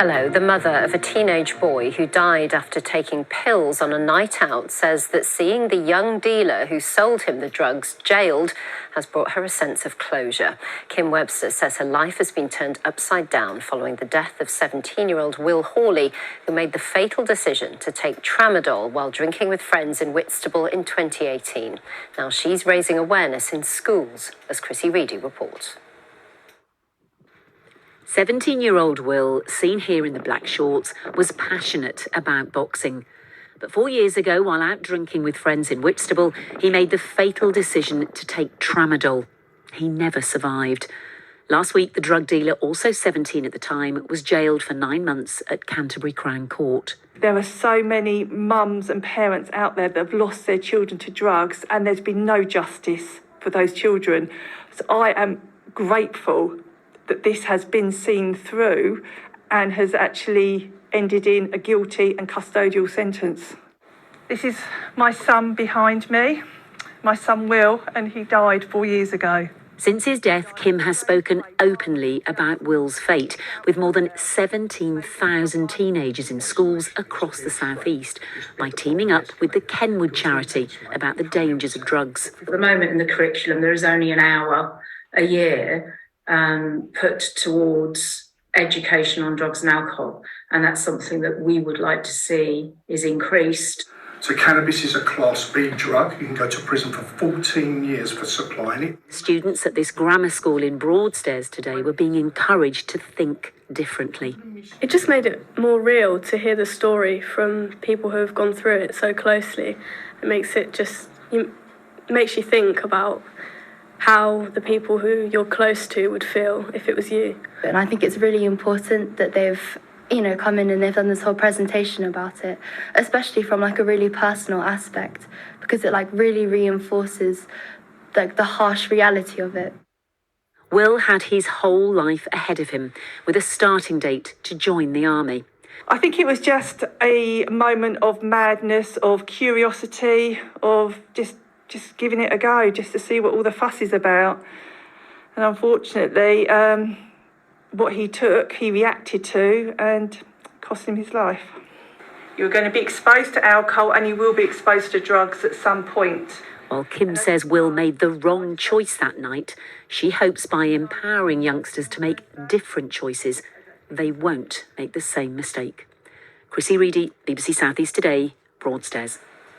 Hello. The mother of a teenage boy who died after taking pills on a night out says that seeing the young dealer who sold him the drugs jailed has brought her a sense of closure. Kim Webster says her life has been turned upside down following the death of 17-year-old Will Hawley, who made the fatal decision to take tramadol while drinking with friends in Whitstable in 2018. Now she's raising awareness in schools, as Chrissy Reedy reports. 17-year-old Will, seen here in the black shorts, was passionate about boxing. But 4 years ago, while out drinking with friends in Whitstable, he made the fatal decision to take tramadol. He never survived. Last week, the drug dealer, also 17 at the time, was jailed for 9 months at Canterbury Crown Court. There are so many mums and parents out there that have lost their children to drugs, and there's been no justice for those children. So I am grateful that this has been seen through and has actually ended in a guilty and custodial sentence. This is my son behind me, my son Will, and he died 4 years ago. Since his death, Kim has spoken openly about Will's fate, with more than 17,000 teenagers in schools across the South East, by teaming up with the Kenwood charity about the dangers of drugs. At the moment in the curriculum, there is only an hour a year put towards education on drugs and alcohol, and that's something that we would like to see is increased. So cannabis is a Class B drug. You can go to prison for 14 years for supplying it. Students at this grammar school in Broadstairs today were being encouraged to think differently. It just made it more real to hear the story from people who have gone through it so closely. It makes you think about how the people who you're close to would feel if it was you. And I think it's really important that they've, come in and they've done this whole presentation about it, especially from a really personal aspect, because it really reinforces the harsh reality of it. Will had his whole life ahead of him, with a starting date to join the army. I think it was just a moment of madness, of curiosity, of just giving it a go, just to see what all the fuss is about. And unfortunately, what he took, he reacted to, and cost him his life. You're going to be exposed to alcohol and you will be exposed to drugs at some point. While Kim says Will made the wrong choice that night, she hopes by empowering youngsters to make different choices, they won't make the same mistake. Chrissy Reedy, BBC South East Today, Broadstairs.